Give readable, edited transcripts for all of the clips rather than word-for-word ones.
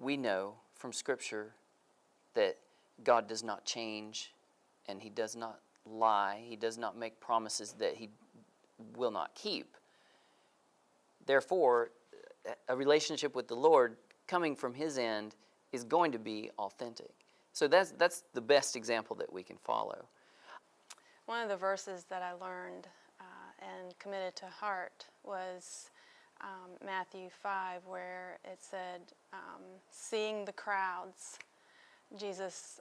we know from Scripture that God does not change and He does not lie. He does not make promises that He will not keep. Therefore, a relationship with the Lord coming from His end is going to be authentic. So that's the best example that we can follow. One of the verses that I learned and committed to heart was Matthew 5, where it said, seeing the crowds, Jesus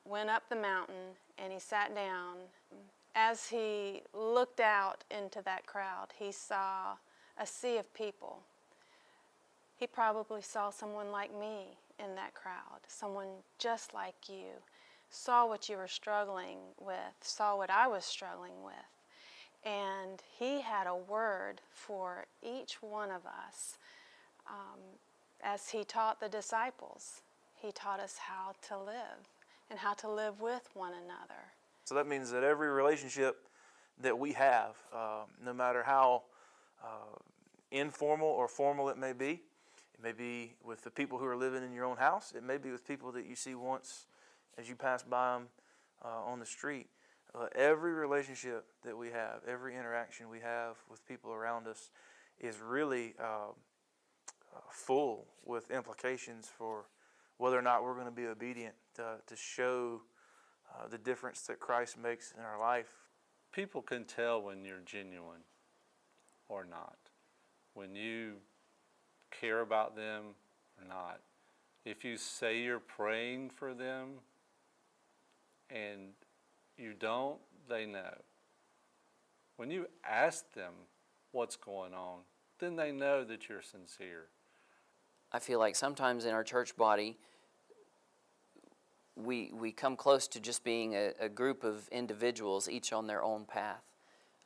went up the mountain and He sat down. As He looked out into that crowd, He saw a sea of people. He probably saw someone like me in that crowd, someone just like you, saw what you were struggling with, saw what I was struggling with. And He had a word for each one of us. As He taught the disciples, He taught us how to live and how to live with one another. So that means that every relationship that we have, no matter how informal or formal it may be with the people who are living in your own house, it may be with people that you see once as you pass by them on the street. Every relationship that we have, every interaction we have with people around us is really full with implications for whether or not we're going to be obedient to show the difference that Christ makes in our life. People can tell when you're genuine or not, when you care about them or not. If you say you're praying for them and you don't, they know. When you ask them what's going on, then they know that you're sincere. I feel like sometimes in our church body, we come close to just being a group of individuals, each on their own path.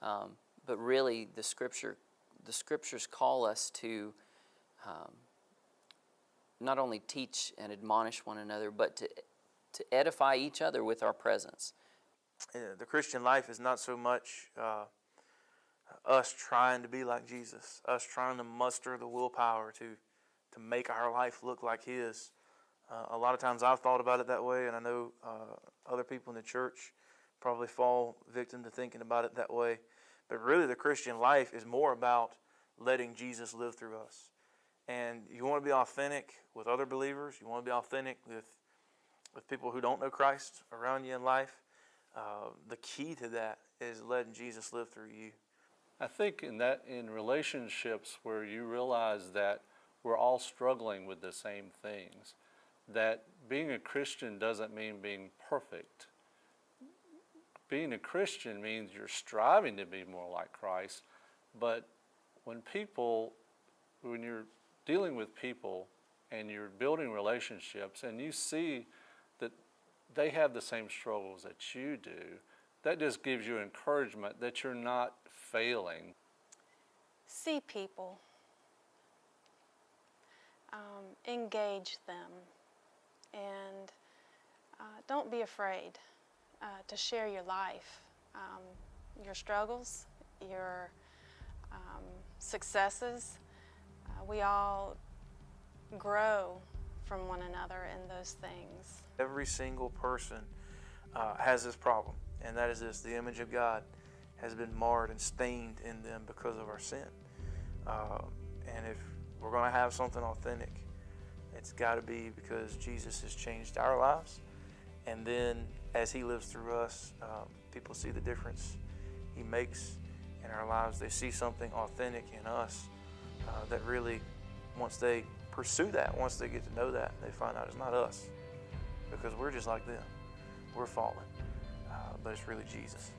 But really, the Scriptures call us to not only teach and admonish one another, but to edify each other with our presence. The Christian life is not so much us trying to be like Jesus, us trying to muster the willpower to make our life look like His. A lot of times I've thought about it that way, and I know other people in the church probably fall victim to thinking about it that way. But really the Christian life is more about letting Jesus live through us. And you want to be authentic with other believers, you want to be authentic with people who don't know Christ around you in life. The key to that is letting Jesus live through you. I think in relationships where you realize that we're all struggling with the same things, that being a Christian doesn't mean being perfect. Being a Christian means you're striving to be more like Christ, but when you're dealing with people and you're building relationships and you see that they have the same struggles that you do, that just gives you encouragement that you're not failing. See people. Engage them. And don't be afraid to share your life, your struggles, your successes. We all grow from one another in those things. Every single person has this problem, and that is this: the image of God has been marred and stained in them because of our sin. And if we're going to have something authentic, it's got to be because Jesus has changed our lives, and then as He lives through us, people see the difference He makes in our lives. They see something authentic in us that really, once they pursue that, once they get to know that, they find out it's not us, because we're just like them. We're fallen, but it's really Jesus.